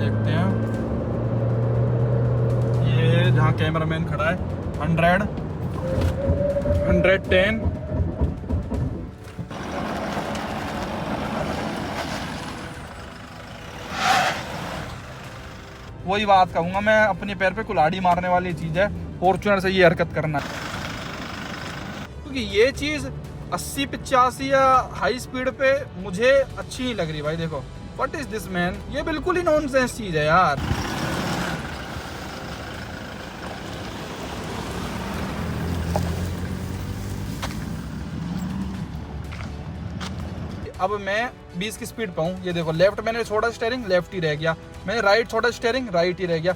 देखते हैं। ये जहाँ कैमरामैन खड़ा है 100, 110, वही बात कहूँगा मैं, अपने पैर पे कुल्हाड़ी मारने वाली चीज़ है फॉर्च्यूनर से ये हरकत करना, क्योंकि ये चीज़ 80-85 या हाई स्पीड पे मुझे अच्छी नहीं लग रही भाई। देखो व्हाट इज दिस मैन, ये बिल्कुल ही नॉनसेंस चीज़ है यार। अब मैं 20 की स्पीड पे हूँ, ये देखो लेफ्ट मैंने छोड़ा स्टीयरिंग, लेफ्ट ही रह गया, मैंने राइट छोड़ा स्टीयरिंग, राइट ही रह गया।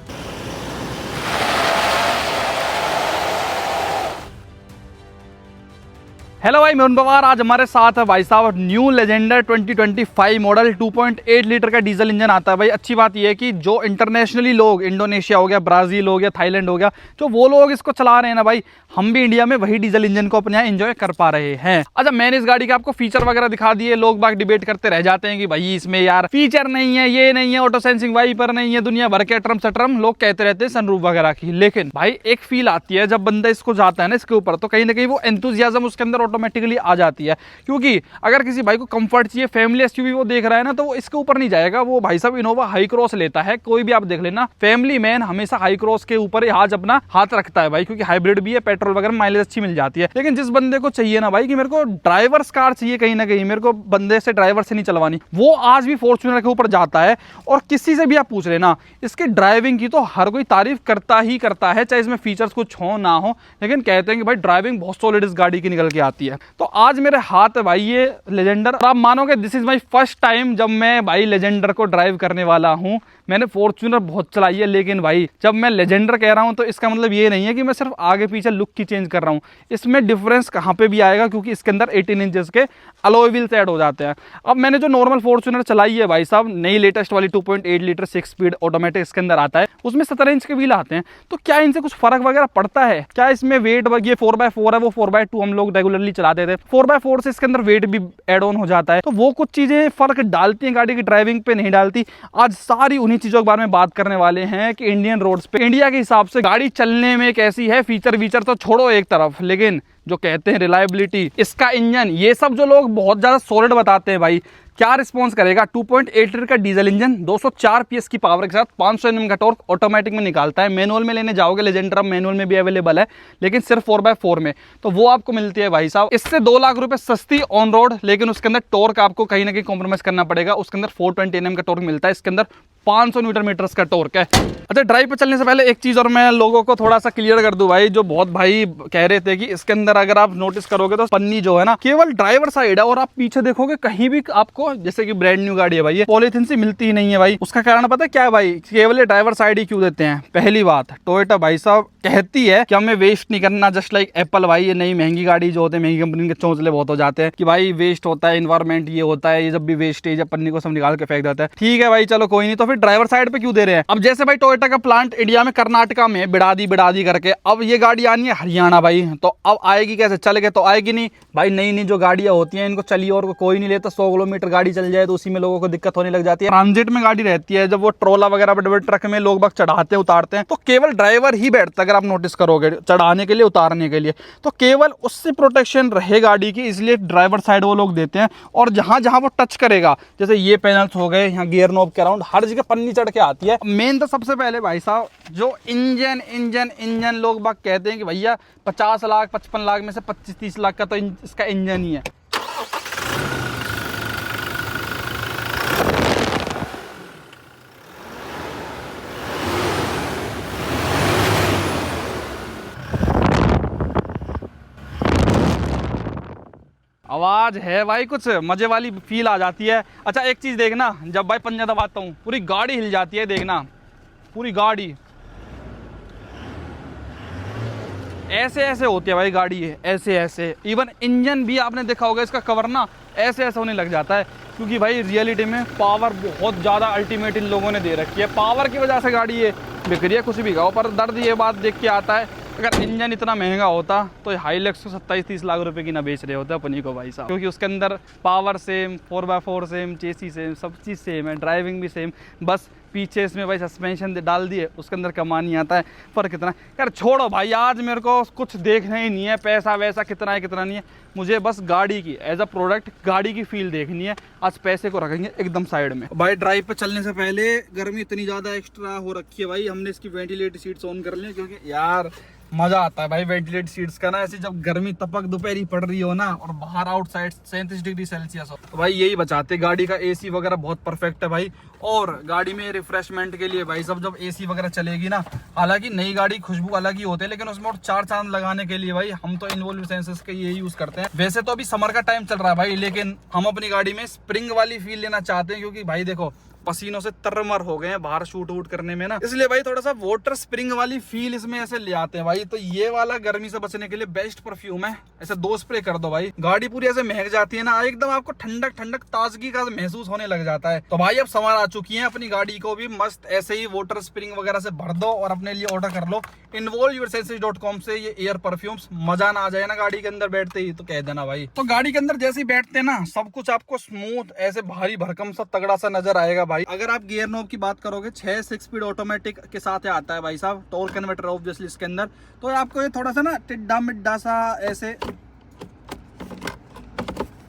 हेलो भाई, मैं उन पवार। आज हमारे साथ है भाई साहब न्यू लेजेंडर 2025 मॉडल 2.8 लीटर का डीजल इंजन आता है भाई। अच्छी बात यह है कि जो इंटरनेशनली लोग, इंडोनेशिया हो गया, ब्राज़ील हो गया, थाईलैंड हो गया, जो वो लोग इसको चला रहे हैं ना भाई, हम भी इंडिया में वही डीजल इंजन को अपने यहाँ एंजॉय कर पा रहे हैं। अच्छा, मैंने इस गाड़ी के आपको फीचर वगैरह दिखा दिए। लोग बाग डिबेट करते रह जाते हैं कि भाई इसमें यार फीचर नहीं है, ये नहीं है, ऑटो सेंसिंग वाइपर नहीं है, दुनिया भर के अटरम सटरम लोग कहते रहते हैं सनरूफ वगैरह की। लेकिन भाई एक फील आती है जब बंदा इसको जाता है ना इसके ऊपर, तो कहीं ना कहीं वो एंथुसियाज्म उसके अंदर ऑटोमेटिकली आ जाती है। क्योंकि अगर किसी भाई को कंफर्ट चाहिए, फैमिली एसयूवी वो देख रहा है ना, तो वो इसके ऊपर नहीं जाएगा, वो भाई साहब इनोवा हाई क्रॉस लेता है। कोई भी आप देख लेना, फैमिली मैन हमेशा हाई क्रॉस के ऊपर आज अपना हाथ रखता है भाई, क्योंकि हाइब्रिड भी है, पेट्रोल वगैरह माइलेज अच्छी मिल जाती है। लेकिन जिस बंदे को चाहिए ना भाई कि मेरे को ड्राइवर्स कार चाहिए, कहीं ना कहीं मेरे को बंदे से ड्राइवर से नहीं चलवानी, वो आज भी फॉर्च्यूनर के ऊपर जाता है। और किसी से भी आप पूछ लेना, इसके ड्राइविंग की तो हर कोई तारीफ करता ही करता है, चाहे इसमें फीचर्स कुछ हो ना हो, लेकिन कहते हैं कि भाई ड्राइविंग बहुत सॉलिड इस गाड़ी की निकल के आती है। तो आज मेरे हाथ है भाई ये लेजेंडर। आप मानोगे this is my first time जब मैं भाई लेजेंडर को ड्राइव करने वाला हूं। मैंने फॉर्च्यूनर बहुत चलाई है, लेकिन भाई जब मैं लेजेंडर कह रहा हूं तो इसका मतलब ये नहीं है कि मैं सिर्फ आगे पीछे लुक की चेंज कर रहा हूं। इसमें डिफरेंस कहां पे भी आएगा, क्योंकि इसके अंदर 18 इंचेस के अलॉय व्हील्स ऐड हो जाते हैं। अब मैंने जो नॉर्मल फॉर्च्यूनर चलाई है भाई साहब, नई लेटेस्ट वाली 2.8 लीटर 6 स्पीड ऑटोमेटिक इसके अंदर आता है, उसमें 17 इंच के व्हील आते हैं। तो क्या इनसे कुछ फर्क वगैरह पड़ता है क्या? इसमें वेट, ये 4x4 है, वो 4x2 हम लोग रेगुलरली चलाते थे। 4x4 से इसके अंदर वेट भी एड ऑन हो जाता है, तो वो कुछ चीजें फर्क डालती हैं गाड़ी की ड्राइविंग पे, नहीं डालती। आज सारी उन्हीं चीजों के बारे में बात करने वाले हैं कि इंडियन रोड्स पे इंडिया के हिसाब से गाड़ी चलने में कैसी है। फीचर वीचर तो छोड़ो एक तरफ, लेकिन जो कहते हैं रिलायबिलिटी, इसका इंजन, ये सब जो लोग बहुत ज्यादा सॉलिड बताते हैं भाई, क्या रिस्पॉन्स करेगा? 2.8 लीटर का डीजल इंजन 204 पीएस की पावर के साथ 500 एनएम का टॉर्क ऑटोमेटिक में निकालता है। मैनुअल में लेने जाओगे लेजेंडर, अब मैनुअल में भी अवेलेबल है, लेकिन सिर्फ 4x4 में, तो वो आपको मिलती है भाई साहब इससे 2 लाख रुपए सस्ती ऑन रोड। लेकिन उसके अंदर टॉर्क आपको कहीं ना कहीं कॉम्प्रोमाइज करना पड़ेगा। उसके अंदर 420 एनएम का टॉर्क मिलता है, इसके अंदर 500 न्यूटन मीटर्स का टॉर्क है। अच्छा, ड्राइव पे चलने से पहले एक चीज और मैं लोगों को थोड़ा सा क्लियर कर दूं भाई, जो बहुत भाई कह रहे थे कि इसके अंदर अगर आप नोटिस करोगे तो पन्नी जो है ना केवल ड्राइवर साइड है, और आप पीछे देखोगे कहीं भी आपको, जैसे कि ब्रांड न्यू गाड़ी है भाई, ये पॉलीथिन से मिलती ही नहीं है भाई। उसका कारण पता है क्या है भाई? केवल ये ड्राइवर साइड ही क्यों देते हैं? पहली बात, टोयोटा भाई साहब कहती है कि हमें वेस्ट नहीं करना, जस्ट लाइक एप्पल भाई, ये नई महंगी गाड़ी जो होते हैं, महंगी कंपनी के चौंचले बहुत हो जाते हैं कि भाई वेस्ट होता है, एनवायरमेंट ये होता है, ये जब भी वेस्टेज है पन्नी को सब निकाल के फेंक देता है। ठीक है भाई, चलो कोई नहीं, तो फिर ड्राइवर साइड पे क्यों दे रहे हैं? अब जैसे भाई टोयोटा का प्लांट इंडिया में कर्नाटका में बिडादी करके, अब ये गाड़ी आनी है हरियाणा भाई, तो अब आएगी कैसे? चल के तो आएगी नहीं भाई। नई नई जो गाड़ियां होती हैं इनको चलिए और कोई नहीं लेता, 100 किलोमीटर गाड़ी चल जाए तो उसी में लोगों को दिक्कत होने लग जाती है। ट्रांजिट में गाड़ी रहती है, जब वो ट्रोला वगैरह बड़े बड़े ट्रक में लोग बाग चढ़ाते उतारते हैं, तो केवल ड्राइवर ही बैठता है। अगर आप नोटिस करोगे चढ़ाने के लिए, उतारने के लिए, तो केवल उससे प्रोटेक्शन रहे गाड़ी की, इसलिए ड्राइवर साइड वो लोग देते हैं। और जहां जहां वो टच करेगा, जैसे ये पैनल्स हो गए, यहाँ गियर नॉब के अराउंड हर जगह पन्नी चढ़ के आती है। मेन तो सबसे पहले भाई साहब जो इंजन लोग बाग कहते हैं कि भैया 50 लाख 55 लाख में से 25-30 लाख का तो इसका इंजन ही है। आवाज है भाई, कुछ मजे वाली फील आ जाती है। अच्छा एक चीज देखना, जब भाई पंजा दबाता हूँ पूरी गाड़ी हिल जाती है, देखना पूरी गाड़ी ऐसे ऐसे होती है भाई गाड़ी है, ऐसे ऐसे। इवन इंजन भी आपने देखा होगा, इसका कवर ना ऐसे ऐसे होने लग जाता है, क्योंकि भाई रियलिटी में पावर बहुत ज़्यादा अल्टीमेट इन लोगों ने दे रखी है। पावर की वजह से गाड़ी ये बिक रही है, कुछ भी कहो, पर दर्द ये बात देख के आता है, अगर इंजन इतना महंगा होता तो हाईलैक्स को 27-30 लाख रुपए की ना बेच रहे होते अपनी को भाई साहब, क्योंकि उसके अंदर power same, 4x4 same, chassis same, सब चीज़ सेम है, ड्राइविंग भी सेम, बस पीछे इसमें भाई सस्पेंशन डाल दिए, उसके अंदर कमानी आता है। पर कितना यार, छोड़ो भाई, आज मेरे को कुछ देखना ही नहीं है पैसा वैसा कितना है कितना नहीं है, मुझे बस गाड़ी की एज अ प्रोडक्ट गाड़ी की फील देखनी है। आज पैसे को रखेंगे एकदम साइड में। भाई ड्राइव पे चलने से पहले गर्मी इतनी ज़्यादा एक्स्ट्रा हो रखी है भाई, हमने इसकी वेंटिलेटर सीट्स ऑन कर ली, क्योंकि यार मजा आता है भाई वेंटिलेटेड सीट्स का ना, ऐसे जब गर्मी तपक दोपहरी पड़ रही हो ना और बाहर आउटसाइड 37 डिग्री सेल्सियस हो, तो भाई यही बचाते। गाड़ी का एसी वगैरह बहुत परफेक्ट है भाई, और गाड़ी में रिफ्रेशमेंट के लिए भाई सब जब एसी वगैरह चलेगी ना, हालांकि नई गाड़ी खुशबू अलग ही होते हैं, लेकिन उसमें और 4 चांद लगाने के लिए भाई हम तो इनवॉल्व सेंसर्स के ये यूज करते हैं। वैसे तो अभी समर का टाइम चल रहा है भाई, लेकिन हम अपनी गाड़ी में स्प्रिंग वाली फील लेना चाहते हैं, क्योंकि भाई देखो पसीनों से तरमर हो गए हैं बाहर शूट वूट करने में ना, इसलिए भाई थोड़ा सा वाटर स्प्रिंग वाली फील इसमें ऐसे ले आते हैं भाई। तो ये वाला गर्मी से बचने के लिए बेस्ट परफ्यूम है, ऐसे 2 स्प्रे कर दो भाई, गाड़ी पूरी ऐसे महक जाती है ना, एकदम आपको ठंडक ठंडक ताजगी का महसूस होने लग जाता है। तो भाई अब समर आ चुकी है, अपनी गाड़ी को भी मस्त ऐसे ही वाटर स्प्रिंग वगैरह से भर दो और अपने लिए ऑर्डर कर लो involveyoursenses.com से ये एयर परफ्यूम्स। मजा ना आ जाए ना गाड़ी के अंदर बैठते ही तो कह देना भाई। तो गाड़ी के अंदर जैसे ही बैठते हैं ना, सब कुछ आपको स्मूथ ऐसे भारी भरकम सा तगड़ा सा नजर आएगा भाई। अगर आप गियर नॉब की बात करोगे, 6 स्पीड ऑटोमेटिक के साथ आता है भाई साहब, टॉर्क कन्वर्टर ऑब्वियसली इसके अंदर, तो आपको ये थोड़ा सा ना टिड्डा मिड्डा सा ऐसे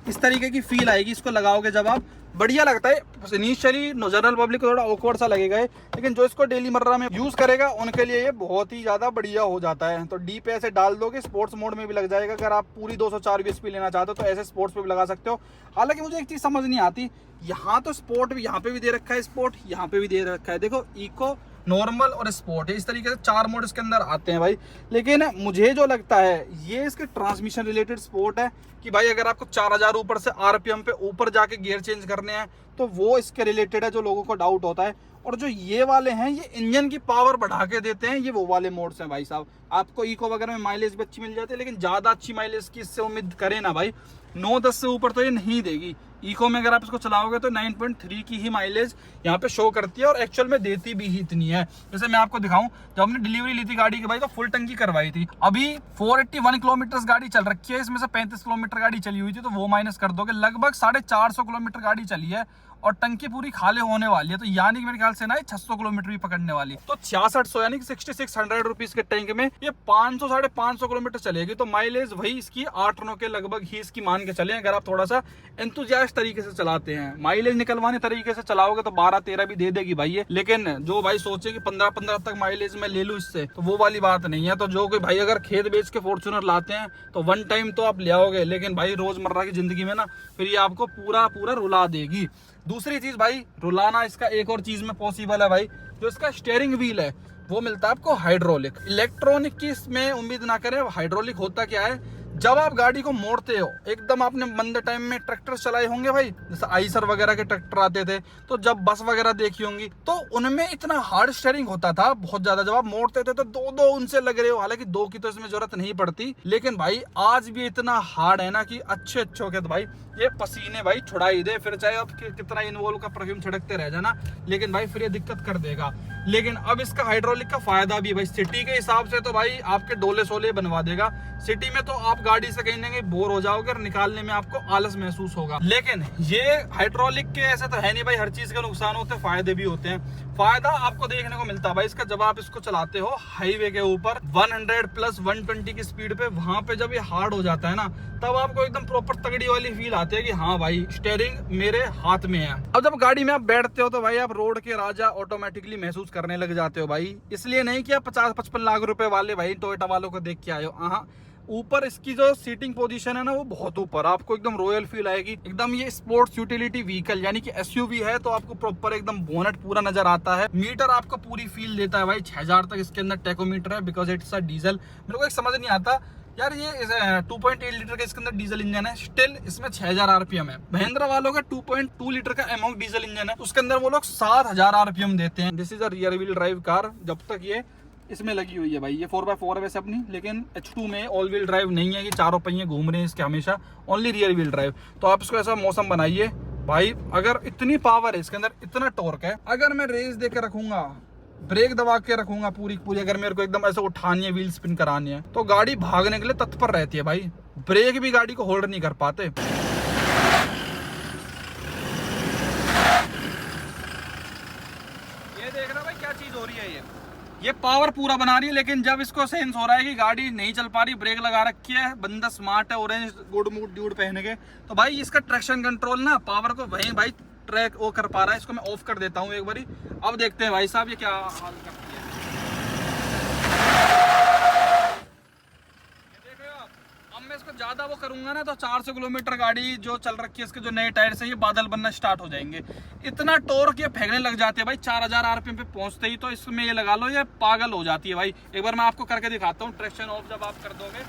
इस तरीके की फील आएगी इसको लगाओगे जब आप, बढ़िया लगता है। इनिशियली जनरल पब्लिक को थोड़ा ऑकवर्ड सा लगेगा, लेकिन जो इसको डेली मर्रा में यूज करेगा उनके लिए ये बहुत ही ज्यादा बढ़िया हो जाता है। तो डी पे ऐसे डाल दोगे, स्पोर्ट्स मोड में भी लग जाएगा। अगर आप पूरी 204 bhp लेना चाहते हो तो ऐसे स्पोर्ट्स पे भी लगा सकते हो। हालांकि मुझे एक चीज समझ नहीं आती, यहाँ तो स्पोर्ट यहाँ पे भी दे रखा है, स्पोर्ट यहाँ पे भी दे रखा है, देखो इको, नॉर्मल और स्पोर्ट है, इस तरीके से 4 मोड इसके अंदर आते हैं भाई। लेकिन मुझे जो लगता है ये इसके ट्रांसमिशन रिलेटेड स्पोर्ट है, कि भाई अगर आपको 4000 ऊपर से आरपीएम पे ऊपर जाके गियर चेंज करने हैं तो वो इसके रिलेटेड है, जो लोगों को डाउट होता है। और जो ये वाले हैं ये इंजन की पावर बढ़ा के देते हैं, ये वो वाले मोड्स हैं भाई साहब। आपको इको वगैरह में माइलेज भी अच्छी मिल जाती है, लेकिन ज़्यादा अच्छी माइलेज की इससे उम्मीद करें ना भाई, 9-10 से ऊपर तो ये नहीं देगी। इको में अगर आप इसको चलाओगे तो 9.3 की ही माइलेज यहाँ पे शो करती है, और एक्चुअल में देती भी ही इतनी है। जैसे मैं आपको दिखाऊं, जब हमने डिलीवरी ली थी गाड़ी की भाई तो फुल टंकी करवाई थी, अभी 481 किलोमीटर गाड़ी चल रखी है, इसमें से 35 किलोमीटर गाड़ी चली हुई थी, तो वो माइनस कर दोगे, लगभग 450 किलोमीटर गाड़ी चली है और टंकी पूरी खाली होने वाली है। तो यानी कि मेरे ख्याल से ना 600 किलोमीटर भी पकड़ने वाली, तो 6600 यानी कि 6600 रुपीज के टैंक में ये 500-550 किलोमीटर चलेगी। तो माइलेज वही इसकी 8-9 के लगभग ही इसकी मान के चले, अगर आप थोड़ा सा एंथुसियास्ट तरीके से चलाते हैं। माइलेज निकलवाने तरीके से चलाओगे तो 12-13 भी दे देगी भाई ये, लेकिन जो भाई सोचे कि 15-15 तक माइलेज में ले लूं इससे, तो वो वाली बात नहीं है। तो जो कि भाई अगर खेत बेच के फॉर्च्यूनर लाते हैं तो वन टाइम तो आप ले आओगे, लेकिन भाई रोजमर्रा की जिंदगी में ना फिर ये आपको पूरा रुला देगी। दूसरी चीज भाई, रुलाना इसका एक और चीज में पॉसिबल है भाई, जो इसका स्टीयरिंग व्हील है वो मिलता है आपको हाइड्रोलिक। इलेक्ट्रॉनिक की इसमें उम्मीद ना करें। हाइड्रोलिक होता क्या है, जब आप गाड़ी को मोड़ते हो, एकदम आपने मंद टाइम में ट्रैक्टर चलाए होंगे भाई, जैसे आइसर वगैरह के ट्रैक्टर आते थे, तो जब बस वगैरह देखी होंगी तो उनमें इतना हार्ड स्टीयरिंग होता था बहुत ज्यादा, जब आप मोड़ते थे तो 2 उनसे लग रहे हो, हालांकि 2 की तो इसमें जरूरत नहीं पड़ती, लेकिन भाई आज भी इतना हार्ड है ना कि अच्छे हो गए तो भाई ये पसीने भाई छुड़ा ही दे, फिर चाहे आप कितना इन्वॉल्व का परफ्यूम छिड़कते रह जाना, लेकिन भाई फिर ये दिक्कत कर देगा। लेकिन अब इसका हाइड्रोलिक का फायदा भी भाई, सिटी के हिसाब से तो भाई आपके डोले सोले बनवा देगा। सिटी में तो आप गाड़ी से कहीं ना कहीं बोर हो जाओगे और निकालने में आपको आलस महसूस होगा, लेकिन ये हाइड्रोलिक के ऐसे तो है नहीं भाई, हर चीज के नुकसान होते हैं, फायदे भी होते हैं। फायदा आपको देखने को मिलता है भाई इसका, जब आप इसको चलाते हो हाईवे के ऊपर 100+120 की स्पीड पे, वहां पे जब ये हार्ड हो जाता है ना, तब आपको एकदम प्रॉपर तगड़ी वाली फील आती है कि हाँ भाई स्टीयरिंग मेरे हाथ में है। अब जब गाड़ी में आप बैठते हो तो भाई आप रोड के राजा ऑटोमेटिकली महसूस करने लग जाते हो भाई। इसलिए नहीं कि आप 50-55 लाख रुपए वाले भाई टोयोटा वालों को देख के आए हो, हाँ, ऊपर इसकी जो सीटिंग पोजीशन है ना वो बहुत ऊपर, आपको एकदम रॉयल फील आएगी एकदम। ये स्पोर्ट्स यूटिलिटी व्हीकल यानी कि एसयूवी है, तो आपको प्रॉपर एकदम बोनट पूरा नजर आता है। मीटर आपको पूरी फील देता है भाई, 6000 तक इसके अंदर टेकोमीटर है, बिकॉज इट्स अ डीजल। मेरे को एक समझ नहीं आता यार, ये 2.8 लीटर का इसके अंदर डीजल इंजन है, स्टिल इसमें 6000 आरपीएम है। महिंद्रा वालों का 2.2 लीटर का एमॉक डीजल इंजन है, उसके अंदर वो लोग 7000 आरपीएम देते हैं। This is a rear wheel drive car, जब तक ये इसमें लगी हुई है भाई। ये 4x4 है वैसे अपनी, लेकिन H2 में ऑल व्हील ड्राइव नहीं है कि चारों पहिए घूम रहे हैं इसके हमेशा, ओनली रियर व्हील ड्राइव। तो आप इसको ऐसा मौसम बनाइए भाई, अगर इतनी पावर है इसके अंदर, इतना टॉर्क है, अगर मैं रेस दे के रखूंगा, ब्रेक दबा के रखूंगा पूरी, अगर मेरे को एकदम ऐसे उठानी है, व्हील स्पिन करानी है, तो गाड़ी भागने के लिए तत्पर रहती है भाई। ब्रेक भी गाड़ी को होल्ड नहीं कर पाते। चीज़ हो रही है। ये पावर पूरा बना रही है, लेकिन जब इसको सेंस हो रहा है कि गाड़ी नहीं चल पा रही, ब्रेक लगा रखी है, बंदा स्मार्ट है, ऑरेंज गुड मूड ड्यूड पहन के, तो भाई इसका ट्रैक्शन कंट्रोल ना पावर को वहीं भाई ट्रैक वो कर पा रहा है। इसको मैं ऑफ कर देता हूँ एक बारी। अब देखते हैं भाई साहब ये क्या हाल करती है। ये देखो आप, अब मैं इसको ज्यादा वो करूंगा ना तो 400 किलोमीटर गाड़ी जो चल रखी है, इसके जो नए टायर से ये बादल बनना स्टार्ट हो जाएंगे। इतना टॉर्क ये फेंकने लग जाते हैं भाई 4000 आरपीएम पे पहुंचते ही, तो इसमें ये लगा लो ये पागल हो जाती है भाई। एक बार मैं आपको करके दिखाता हूँ ट्रैक्शन ऑफ जब आप कर दोगे।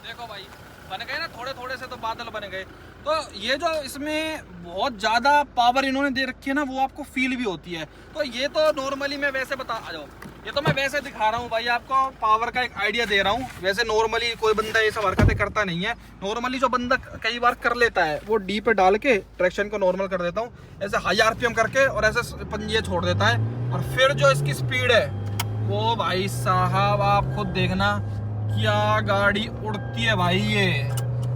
देखो भाई बन गए ना, थोड़े थोड़े से तो बादल बन गए। तो ये जो इसमें बहुत ज़्यादा पावर इन्होंने दे रखी है ना, वो आपको फील भी होती है। तो ये तो नॉर्मली मैं वैसे बता आ जाओ, ये तो मैं वैसे दिखा रहा हूँ भाई आपको, पावर का एक आइडिया दे रहा हूँ। वैसे नॉर्मली कोई बंदा ये सब हरकतें करता नहीं है। नॉर्मली जो बंदा कई बार कर लेता है वो डी पे डाल के ट्रैक्शन को नॉर्मल कर देता हूँ, ऐसे हाई आरपीएम करके और ऐसे पंजे छोड़ देता है। और फिर जो इसकी स्पीड है वो भाई साहब आप खुद देखना, क्या गाड़ी उड़ती है भाई ये।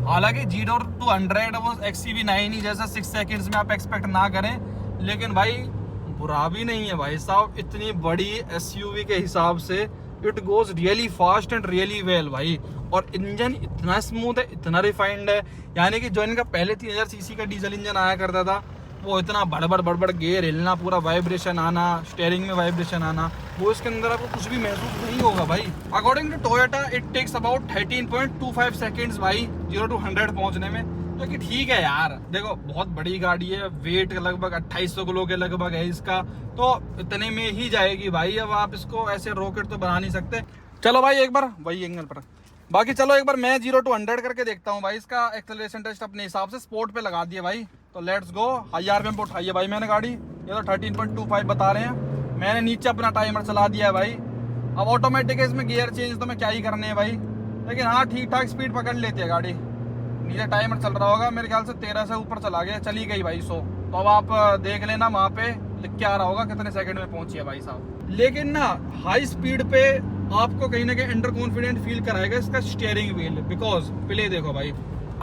हालांकि G2 200 वो XCV9 ही जैसा 6 सेकंड्स में आप एक्सपेक्ट ना करें, लेकिन भाई बुरा भी नहीं है भाई साहब। इतनी बड़ी SUV के हिसाब से it goes really fast and really well भाई। और इंजन इतना स्मूथ है, इतना रिफाइंड है, यानी कि जो इनका पहले 3000 सीसी का डीजल इंजन आया करता था वो इतना बड़ गेयर हिलना, पूरा वाइब्रेशन आना, स्टीयरिंग में वाइब्रेशन आना, वो इसके अंदर आपको कुछ भी महसूस नहीं होगा भाई। According to Toyota it takes about 13.25 seconds भाई 0 to 100 पहुंचने में, जो कि ठीक है यार। देखो बहुत बड़ी गाड़ी है, वेट लगभग 2800 किलो के लगभग है इसका, तो इतने में ही जाएगी भाई। अब आप इसको ऐसे रॉकेट तो बना नहीं सकते। चलो भाई एक बार वही एंगल पर, बाकी चलो एक बार मैं 0 to 100 करके देखता हूँ भाई। इसका एक्सेलरेशन टेस्ट अपने हिसाब से स्पोर्ट पे लगा दिया भाई, तो लेट्स गो। हाई आरपीएम पे उठाइए भाई मैंने गाड़ी, ये तो 13.25 बता रहे हैं। मैंने नीचे अपना टाइमर चला दिया है भाई। अब ऑटोमेटिक है, इसमें गियर चेंज तो मैं क्या ही करने हैं भाई, लेकिन हाँ ठीक ठाक स्पीड पकड़ लेती है गाड़ी। नीचे टाइमर चल रहा होगा, मेरे ख्याल से 13 से ऊपर चला गया, चली गई भाई 100। तो अब आप देख लेना वहाँ पे लिख के आ रहा होगा कितने सेकंड में पहुंची है भाई साहब। लेकिन ना हाई स्पीड पे आपको कहीं ना कहीं अंडर कॉन्फिडेंट फील कराएगा इसका स्टीयरिंग व्हील, बिकॉज प्ले देखो भाई,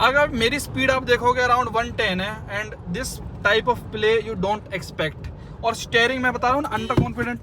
अगर मेरी स्पीड आप देखोगे अराउंड 110 है, and this type of play you don't expect. और स्टीयरिंग मैं बता रहा हूँ ना अंडर कॉन्फिडेंट,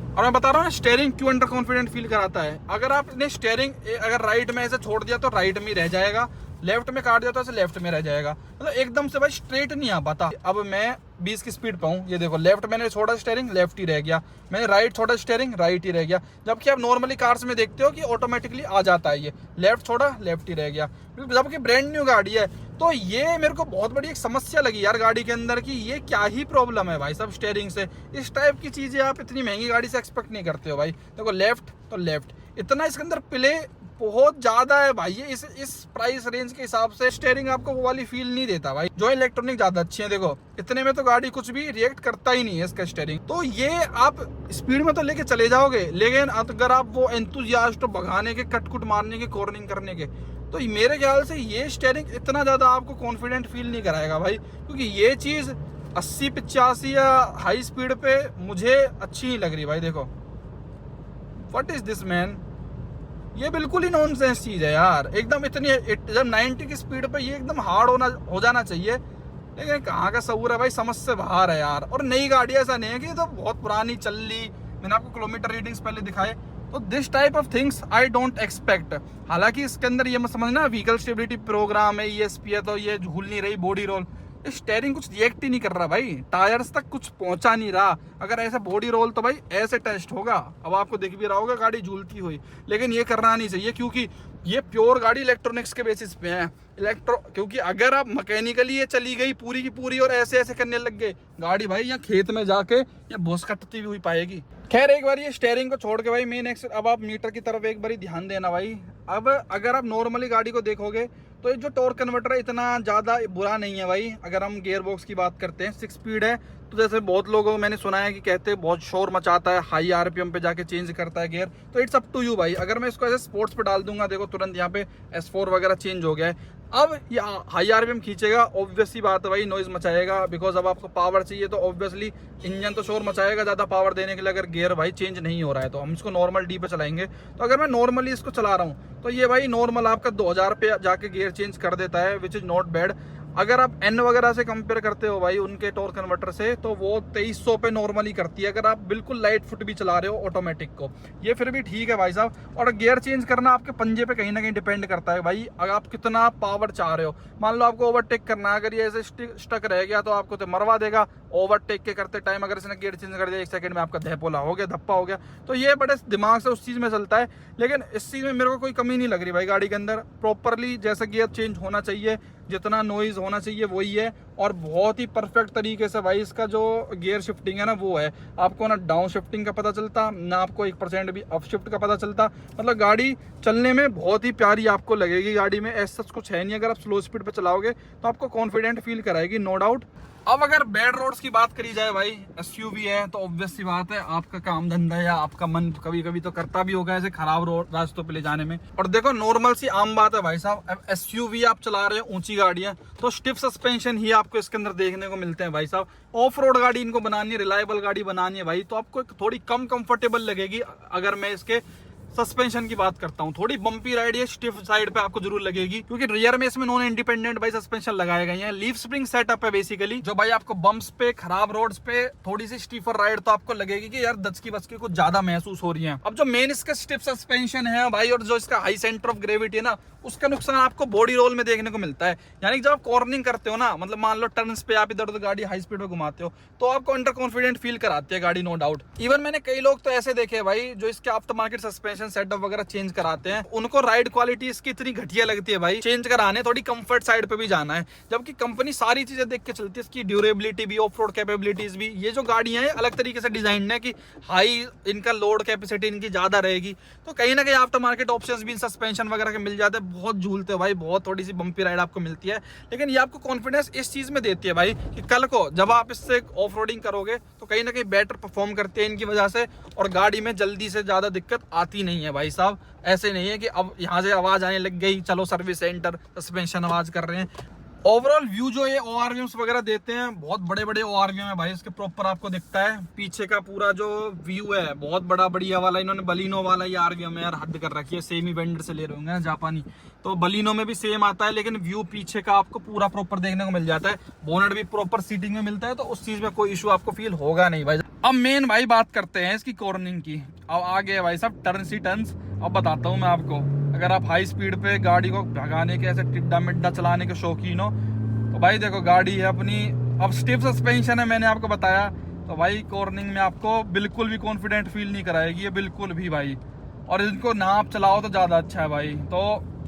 और मैं बता रहा हूँ ना स्टीयरिंग क्यों अंडर कॉन्फिडेंट फील कराता है। अगर आपने स्टीयरिंग अगर राइट में ऐसे छोड़ दिया तो राइट में ही रह जाएगा, लेफ्ट में काट दिया तो ऐसे लेफ्ट में रह जाएगा, मतलब एकदम से भाई स्ट्रेट नहीं आ पाता। अब मैं 20 की स्पीड पे हूँ, ये देखो लेफ्ट मैंने छोड़ा स्टीयरिंग लेफ्ट ही रह गया, मैंने राइट छोड़ा स्टीयरिंग राइट ही रह गया। जबकि आप नॉर्मली कार्स में देखते हो कि ऑटोमेटिकली आ जाता है, ये लेफ्ट छोड़ा लेफ्ट ही रह गया, जबकि ब्रांड न्यू गाड़ी है। तो ये मेरे को बहुत बड़ी एक समस्या लगी यार गाड़ी के अंदर की, ये क्या ही प्रॉब्लम है भाई साहब स्टीयरिंग से। इस टाइप की चीजें आप इतनी महंगी गाड़ी से एक्सपेक्ट नहीं करते हो भाई। देखो लेफ्ट तो लेफ्ट, इतना इसके अंदर प्ले बहुत ज्यादा है भाई। ये इस प्राइस रेंज के हिसाब से स्टीयरिंग आपको वो वाली फील नहीं देता भाई। जो इलेक्ट्रॉनिक ज्यादा अच्छी है, देखो इतने में तो गाड़ी कुछ भी रिएक्ट करता ही नहीं है इसका स्टीयरिंग। तो ये आप स्पीड में तो लेके चले जाओगे, लेकिन अगर आप वो एंथुसियास्ट हो भगाने के, कटकुट मारने के, कॉर्निंग करने के, तो मेरे ख्याल से ये स्टीयरिंग इतना ज्यादा आपको कॉन्फिडेंट फील नहीं कराएगा भाई। क्योंकि ये चीज 80-85 या हाई स्पीड पे मुझे अच्छी नहीं लग रही भाई। देखो व्हाट इज दिस मैन, ये बिल्कुल ही नॉनसेंस चीज है यार एकदम। इतनी जब 90 की स्पीड पे ये एकदम हार्ड हो जाना चाहिए, लेकिन कहाँ का सऊर है भाई, समझ से बाहर है यार। और नई गाड़ी ऐसा नहीं है कि तो बहुत पुरानी चल ली, मैंने आपको किलोमीटर रीडिंग्स पहले दिखाए। तो this type of things I don't expect. हालांकि इसके अंदर ये मत समझना व्हीकल स्टेबिलिटी प्रोग्राम है, ESP है, तो ये झूल नहीं रही बॉडी रोल, स्टीयरिंग कुछ रिएक्ट ही नहीं कर रहा भाई, टायर्स तक कुछ पहुंचा नहीं रहा। अगर ऐसे बॉडी रोल तो भाई ऐसे टेस्ट होगा। अब आपको दिख भी रहा होगा गाड़ी झूलती हुई, लेकिन ये करना नहीं चाहिए क्योंकि ये प्योर गाड़ी इलेक्ट्रॉनिक्स के बेसिस पे है। क्योंकि अगर आप मैकेनिकली ये चली गई पूरी की पूरी और ऐसे ऐसे करने लग गए गाड़ी, भाई यहाँ खेत में जाके ये भोस कटती हुई पाएगी। खैर एक बार ये स्टीयरिंग को छोड़ के भाई मेन एक्सेल, अब आप मीटर की तरफ एक बार ध्यान देना भाई। अब अगर आप नॉर्मली गाड़ी को देखोगे तो ये जो टॉर्क कन्वर्टर है इतना ज़्यादा बुरा नहीं है भाई। अगर हम गियर बॉक्स की बात करते हैं 6 स्पीड है, तो जैसे बहुत लोगों को मैंने सुना है कि कहते हैं बहुत शोर मचाता है, हाई आरपीएम पे जाके चेंज करता है गियर, तो इट्स अप टू यू भाई। अगर मैं इसको ऐसे स्पोर्ट्स पे डाल दूंगा, देखो तुरंत यहाँ पे S4 वगैरह चेंज हो गया है। अब ये हाई आरपीएम खींचेगा, ऑब्वियसली बात है भाई नॉइज मचाएगा, बिकॉज अब आपको पावर चाहिए तो ऑब्वियसली इंजन तो शोर मचाएगा ज़्यादा पावर देने के लिए, अगर गियर भाई चेंज नहीं हो रहा है तो। हम इसको नॉर्मल डी पे चलाएंगे, तो अगर मैं नॉर्मली इसको चला रहा हूँ तो ये भाई नॉर्मल आपका 2000 पे जाके गियर चेंज कर देता है, विच इज़ नॉट बैड। अगर आप एन वगैरह से कंपेयर करते हो भाई उनके टॉर्क कन्वर्टर से, तो वो 2300 पे नॉर्मली करती है, अगर आप बिल्कुल लाइट फुट भी चला रहे हो ऑटोमेटिक को। ये फिर भी ठीक है भाई साहब। और गियर चेंज करना आपके पंजे पे कहीं ना कहीं डिपेंड करता है भाई, अगर आप कितना पावर चाह रहे हो। मान लो आपको ओवरटेक करना है, अगर ये ऐसे स्टक रह गया तो आपको तो मरवा देगा। ओवरटेक के करते टाइम अगर इसने गियर चेंज कर दिया 1 सेकंड में, आपका धैपोला हो गया, धप्पा हो गया। तो ये बड़े दिमाग से उस चीज़ में चलता है, लेकिन इस चीज़ में मेरे को कोई कमी नहीं लग रही भाई। गाड़ी के अंदर प्रॉपरली जैसा गियर चेंज होना चाहिए, जितना नॉइज होना चाहिए वही है, और बहुत ही परफेक्ट तरीके से भाई इसका जो गियर शिफ्टिंग है ना वो है। आपको ना डाउन शिफ्टिंग का पता चलता, ना आपको 1% भी अप शिफ्ट का पता चलता। मतलब गाड़ी चलने में बहुत ही प्यारी आपको लगेगी। गाड़ी में ऐसा कुछ है नहीं, अगर आप स्लो स्पीड पे चलाओगे तो आपको कॉन्फिडेंट फील कराएगी, नो डाउट। अब अगर बैड रोड्स की बात करी जाए भाई, एसयूवी है तो ऑब्वियस सी बात है आपका काम धंधा या आपका मन कभी कभी तो करता भी होगा ऐसे खराब रोड रास्तों पे ले जाने में। और देखो नॉर्मल सी आम बात है भाई साहब, अब एसयूवी आप चला रहे हो, ऊंची गाड़ियां, तो स्टिफ सस्पेंशन ही आपको इसके अंदर देखने को मिलते हैं भाई साहब। ऑफ रोड गाड़ी इनको बनानी है, रिलायबल गाड़ी बनानी है भाई, तो आपको थोड़ी कम कंफर्टेबल लगेगी। अगर मैं इसके सस्पेंशन की बात करता हूँ, थोड़ी बम्पी राइड या स्टिफ साइड पे आपको जरूर लगेगी, क्योंकि रियर में इसमें नॉन इंडिपेंडेंट भाई सस्पेंशन लगाए गए हैं। लीफ स्प्रिंग सेटअप है बेसिकली, जो भाई आपको बम्प्स पे, खराब रोड्स पे थोड़ी सी स्टीफर राइड तो आपको लगेगी कि यार दचकी बचकी कुछ ज्यादा महसूस हो रही है। अब जो मेन इसका स्टिफ सस्पेंशन है भाई, और जो इसका हाई सेंटर ऑफ ग्रेविटी है ना, उसका नुकसान आपको बॉडी रोल में देखने को मिलता है। यानी कि जब आप कॉर्निंग करते हो ना, मतलब मान लो टर्न्स पे आप इधर उधर गाड़ी हाई स्पीड पे घुमाते हो, तो आपको अंडर कॉन्फिडेंट फील कराती है गाड़ी, नो डाउट। इवन मैंने कई लोग तो ऐसे देखे हैं भाई जो इसके आफ्टर मार्केट सस्पेंशन सेटअप वगैरह चेंज कराते हैं, उनको राइड क्वालिटी इसकी इतनी घटिया लगती है भाई, चेंज कराने थोड़ी कंफर्ट साइड पे भी जाना है। जबकि कंपनी सारी चीजें देख के चलती है, इसकी ड्यूरेबिलिटी भी, ऑफ रोड कैपेबिलिटीज भी। ये जो गाड़ियां हैं अलग तरीके से डिजाइन है कि हाई इनका लोड कैपेसिटी इनकी ज्यादा रहेगी, तो कहीं ना कहीं आफ्टर मार्केट ऑप्शंस भी सस्पेंशन वगैरह के मिल जाते हैं। बहुत झूलते हो भाई, बहुत थोड़ी सी बम्पी राइड आपको मिलती है, लेकिन ये आपको कॉन्फिडेंस इस चीज में देती है भाई कि कल को जब आप इससे ऑफ रोडिंग करोगे तो कहीं ना कहीं बेटर परफॉर्म करते हैं इनकी वजह से, और गाड़ी में जल्दी से ज्यादा दिक्कत आती नहीं है भाई साहब। ऐसे नहीं है कि अब यहाँ से आवाज आने लग गई, चलो सर्विस सेंटर सस्पेंशन आवाज कर रहे हैं। ओवरऑल व्यू जो ये ओआरवीएम्स वगैरह देते हैं, बहुत बड़े बड़े ओआरवीएम है भाई इसके, प्रॉपर आपको दिखता है। पीछे का पूरा जो व्यू है बहुत बड़ा बढ़िया वाला, इन्होंने बलिनो वाला ये आरवीएम है यार, हद कर रखी है। सेम ही वेंडर से ले रहे होंगे ना जापानी, तो बलिनो में भी सेम आता है, लेकिन व्यू पीछे का आपको पूरा प्रॉपर देखने को मिल जाता है। बोनट भी प्रॉपर सीटिंग में मिलता है, तो उस चीज में कोई इशू आपको फील होगा नहीं भाई। अब मेन भाई बात करते हैं इसकी कॉर्निंग की। अब आगे भाई साहब टर्न्स ही टर्न्स। अब बताता हूँ मैं आपको, अगर आप हाई स्पीड पे गाड़ी को भगाने के, ऐसे टिड्डा मिड्डा चलाने के शौकीन हो, तो भाई देखो गाड़ी है अपनी, अब स्टिफ सस्पेंशन है मैंने आपको बताया, तो भाई कॉर्निंग में आपको बिल्कुल भी कॉन्फिडेंट फील नहीं कराएगी ये, बिल्कुल भी भाई। और इनको ना आप चलाओ तो ज़्यादा अच्छा है भाई। तो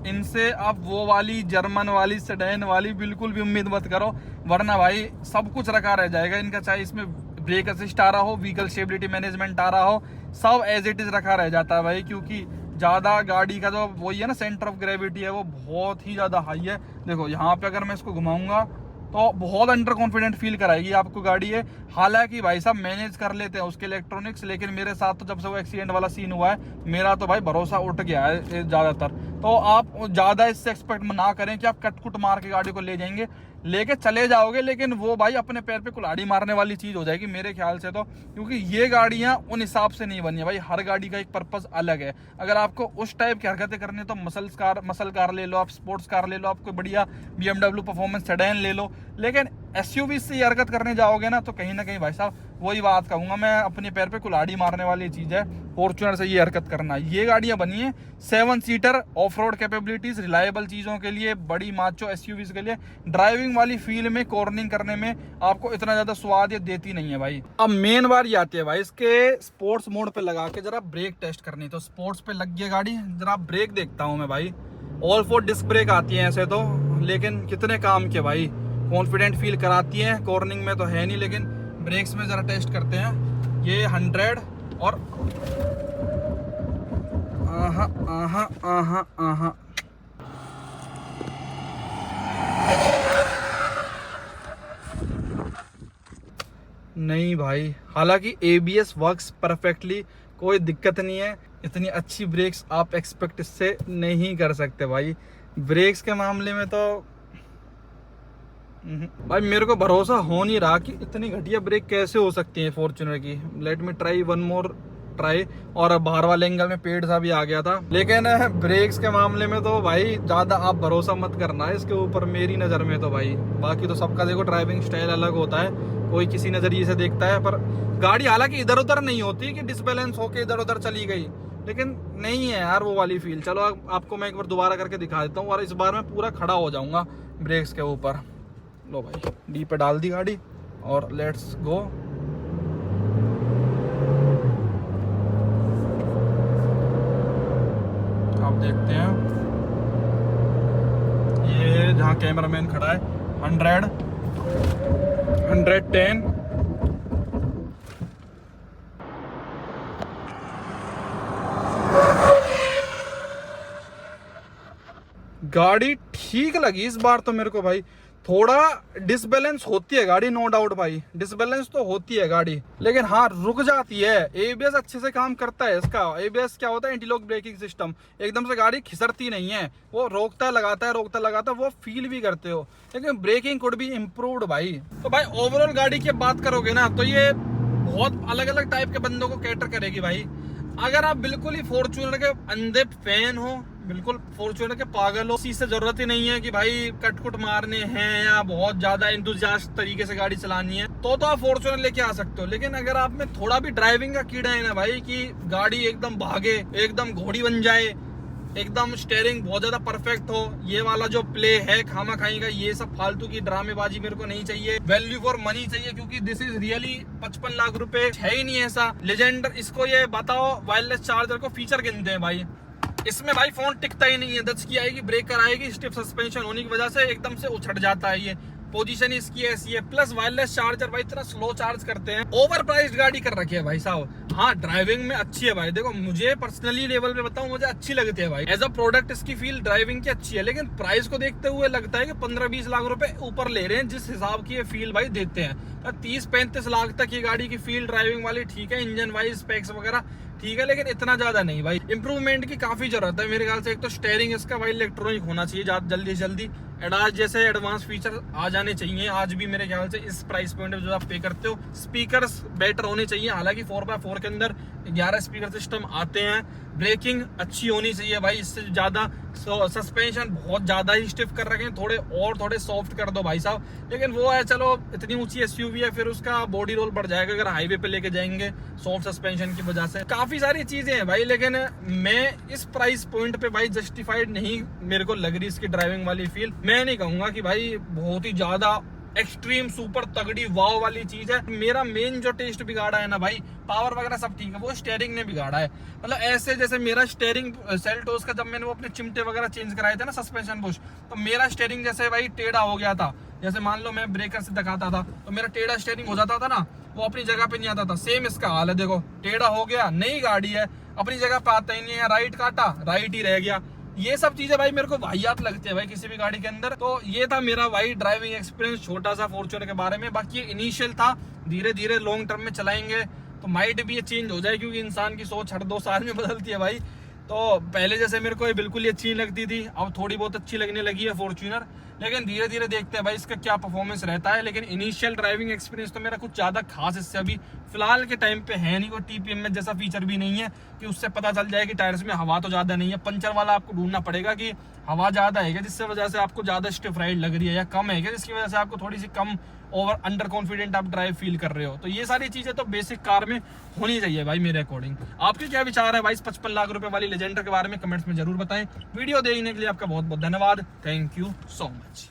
इनसे आप वो वाली जर्मन वाली सेडान वाली बिल्कुल भी उम्मीद मत करो, वरना भाई सब कुछ रखा रह जाएगा इनका। चाहे इसमें ब्रेक असिस्ट आ रहा हो, व्हीकल स्टेबिलिटी मैनेजमेंट आ रहा हो, सब एज इट इज रखा रह जाता है भाई, क्योंकि ज़्यादा गाड़ी का जो वही है ना सेंटर ऑफ ग्रेविटी है, वो बहुत ही ज़्यादा हाई है। देखो यहाँ पे अगर मैं इसको घुमाऊंगा तो बहुत अंडर कॉन्फिडेंट फील कराएगी आपको गाड़ी है। हालांकि भाई साहब मैनेज कर लेते हैं उसके इलेक्ट्रॉनिक्स, लेकिन मेरे साथ तो जब से वो एक्सीडेंट वाला सीन हुआ है, मेरा तो भाई भरोसा उठ गया है ज़्यादातर। तो आप ज़्यादा इससे एक्सपेक्ट ना करें कि आप कटकुट मार के गाड़ी को ले जाएंगे, लेके चले जाओगे, लेकिन वो भाई अपने पैर पे कुल्हाड़ी मारने वाली चीज़ हो जाएगी मेरे ख्याल से तो। क्योंकि ये गाड़ियाँ उन हिसाब से नहीं बनी है भाई, हर गाड़ी का एक पर्पस अलग है। अगर आपको उस टाइप की हरकतें करनी है तो मसल कार ले लो, आप स्पोर्ट्स कार ले लो, आपको बढ़िया BMW परफॉर्मेंस सेडान ले लो, लेकिन SUV से ये हरकत करने जाओगे ना तो कहीं ना कहीं भाई साहब वही बात कहूँगा मैं, अपने पैर पे कुल्हाड़ी मारने वाली चीज़ है फॉर्च्यूनर से ये हरकत करना। ये गाड़ियाँ बनी है 7 seater, of road capabilities, reliable चीज़ों के लिए, बड़ी माचो SUVs के लिए। ड्राइविंग वाली फील में, कॉर्निंग करने में आपको इतना ज़्यादा स्वाद ये देती नहीं है भाई। अब मेन बार ये आती है भाई इसके स्पोर्ट्स मोड पे लगा के जरा ब्रेक टेस्ट करनी, तो स्पोर्ट्स पे लग गई गाड़ी, जरा ब्रेक देखता हूँ मैं भाई। ऑल 4 डिस्क ब्रेक आती है ऐसे तो, लेकिन कितने काम के भाई, कॉन्फिडेंट फील कराती है। कॉर्निंग में तो है नहीं, लेकिन ब्रेक्स में ज़रा टेस्ट करते हैं। ये 100 और आहा आहा आहा आहा, नहीं भाई, हालांकि ABS वर्क्स परफेक्टली, कोई दिक्कत नहीं है। इतनी अच्छी ब्रेक्स आप एक्सपेक्ट इससे नहीं कर सकते भाई। ब्रेक्स के मामले में तो भाई मेरे को भरोसा हो नहीं रहा कि इतनी घटिया ब्रेक कैसे हो सकती है फॉर्च्यूनर की। Let me try one more try. और बाहर वाले एंगल में पेड़ सा भी आ गया था, लेकिन ब्रेक्स के मामले में तो भाई ज्यादा आप भरोसा मत करना है इसके ऊपर, मेरी नजर में तो भाई। बाकी तो सबका देखो ड्राइविंग स्टाइल अलग होता है, कोई किसी नजरिए से देखता है, पर गाड़ी हालांकि इधर उधर नहीं होती कि डिसबैलेंस होके इधर उधर चली गई, लेकिन नहीं है यार वो वाली फील। चलो आपको मैं एक बार दोबारा करके दिखा देता हूँ, और इस बार मैं पूरा खड़ा हो जाऊंगा ब्रेक्स के ऊपर। लो भाई, डी पे डाल दी गाड़ी और लेट्स गो। आप देखते हैं ये जहाँ कैमरामैन खड़ा है, 100, 110, गाड़ी ठीक लगी इस बार तो मेरे को भाई। थोड़ा डिसबैलेंस होती है गाड़ी, नो डाउट भाई, डिसबैलेंस तो होती है गाड़ी, लेकिन हाँ रुक जाती है। ABS अच्छे से काम करता है इसका। ABS क्या होता है, एंटी लॉक ब्रेकिंग सिस्टम, एकदम से गाड़ी खिसरती नहीं है, वो रोकता लगाता है, रोकता लगाता है, वो फील भी करते हो। लेकिन ब्रेकिंग कुड बी इम्प्रूव्ड भाई। तो भाई ओवरऑल गाड़ी की बात करोगे ना तो ये बहुत अलग अलग टाइप के बंदों को कैटर करेगी भाई। अगर आप बिल्कुल ही फॉर्च्यूनर के अंधे फैन हो, बिल्कुल फॉर्च्यूनर के पागल हो, इसी से जरूरत ही नहीं है कि भाई कट मारने हैं या बहुत ज्यादा एंथुसियास्ट तरीके से गाड़ी चलानी है, तो आप फॉर्च्यूनर लेके आ सकते हो। लेकिन अगर आप में थोड़ा भी ड्राइविंग का कीड़ा है ना भाई, कि गाड़ी एकदम भागे, एकदम घोड़ी बन जाए, एकदम स्टीयरिंग बहुत ज्यादा परफेक्ट हो, ये वाला जो प्ले है खामा खाई का, ये सब फालतू की ड्रामेबाजी मेरे को नहीं चाहिए। वैल्यू फॉर मनी चाहिए, क्योंकि दिस इज रियली 55 लाख रुपए है ही नहीं ऐसा। लेजेंडर, इसको ये बताओ वायरलेस चार्जर को फीचर गिनते हैं भाई, इसमें भाई फोन टिकता ही नहीं है। दस की आएगी, ब्रेकर आएगी, स्टिफ सस्पेंशन होने की वजह से एकदम से उछट जाता है ये। पोजीशन इसकी ऐसी है, प्लस वायरलेस चार्जर भाई इतना स्लो चार्ज करते हैं। ओवर प्राइस्ड गाड़ी कर रखी है भाई साहब। हाँ ड्राइविंग में अच्छी है भाई, देखो मुझे पर्सनली लेवल पे बताऊं, मुझे अच्छी लगती है भाई। एज अ प्रोडक्ट इसकी फील ड्राइविंग की अच्छी है, लेकिन प्राइस को देखते हुए लगता है कि 15-20 लाख रुपए ऊपर ले रहे हैं जिस हिसाब की ये फील भाई देते हैं। 30-35 लाख तक ये गाड़ी की फील ड्राइविंग वाली ठीक है, इंजन वाइज स्पेक्स वगैरह ठीक है, लेकिन इतना ज्यादा नहीं भाई। इंप्रूवमेंट की काफी जरूरत है मेरे ख्याल से। एक तो स्टीयरिंग इसका भाई इलेक्ट्रॉनिक होना चाहिए जल्दी से जल्दी, एडास जैसे एडवांस फीचर आ जाने चाहिए आज भी मेरे ख्याल से इस प्राइस पॉइंट पे जो आप पे करते हो। स्पीकर्स बेटर होने चाहिए, हालांकि 4x4 के अंदर 11 स्पीकर सिस्टम आते हैं। ब्रेकिंग अच्छी होनी चाहिए भाई, इससे ज्यादा सस्पेंशन बहुत ज्यादा ही स्टिफ कर रखे हैं, थोड़े सॉफ्ट कर दो भाई साहब। लेकिन वो है, चलो इतनी ऊंची SUV है, फिर उसका बॉडी रोल बढ़ जाएगा अगर हाईवे पे लेके जाएंगे सॉफ्ट सस्पेंशन की वजह से। काफी सारी चीजें हैं भाई, लेकिन मैं इस प्राइस पॉइंट पे भाई जस्टिफाइड नहीं मेरे को लग रही इसकी ड्राइविंग वाली फील। मैं नहीं कहूंगा कि भाई बहुत ही ज्यादा एक्सट्रीम सुपर तगड़ी वाव वाली चीज है। मेरा मेन जो टेस्ट बिगाड़ा है ना भाई, पावर वगैरह सब ठीक है, वो स्टीयरिंग ने बिगाड़ा है। मतलब ऐसे जैसे मेरा स्टीयरिंग सेल्टोस का, जब मैंने वो अपने चिमटे वगैरह चेंज कराए थे ना सस्पेंशन बुश, तो मेरा स्टीयरिंग जैसे भाई टेढ़ा हो गया था। जैसे मान लो मैं ब्रेकर से दिखाता था तो मेरा टेढ़ा स्टीयरिंग हो जाता था ना, वो अपनी जगह पे नहीं आता था। सेम इसका हाल है, देखो टेढ़ा हो गया, नई गाड़ी है, अपनी जगह पे आता ही नहीं है। राइट काटा, राइट ही रह गया। ये सब चीजें भाई मेरे को वाहियात लगती है भाई किसी भी गाड़ी के अंदर। तो ये था मेरा भाई ड्राइविंग एक्सपीरियंस छोटा सा फॉर्च्यूनर के बारे में। बाकी ये इनिशियल था, धीरे धीरे लॉन्ग टर्म में चलाएंगे तो माइट भी ये चेंज हो जाए, क्योंकि इंसान की सोच हर 2 साल में बदलती है भाई। तो पहले जैसे मेरे को ये बिल्कुल ही अच्छी नहीं लगती थी, अब थोड़ी बहुत अच्छी लगने लगी है फॉर्च्यूनर। लेकिन धीरे धीरे देखते हैं भाई इसका क्या परफॉर्मेंस रहता है। लेकिन इनिशियल ड्राइविंग एक्सपीरियंस तो मेरा कुछ ज्यादा खास इससे अभी फिलहाल के टाइम पे है नहीं। कोई TPM में जैसा फीचर भी नहीं है कि उससे पता चल जाए कि टायर्स में हवा तो ज्यादा नहीं है। पंचर वाला आपको ढूंढना पड़ेगा कि हवा ज्यादा है क्या, जिससे वजह से आपको ज्यादा स्टिफ राइड लग रही है, या कम है क्या जिसकी वजह से आपको थोड़ी सी कम ओवर अंडर कॉन्फिडेंट आप ड्राइव फील कर रहे हो। तो ये सारी चीजें तो बेसिक कार में होनी चाहिए भाई मेरे अकॉर्डिंग। आपके क्या विचार है भाई 55 लाख रुपए वाली लेजेंडर के बारे में कमेंट्स में जरूर बताएं। वीडियो देखने के लिए आपका बहुत बहुत धन्यवाद। Thank you so much.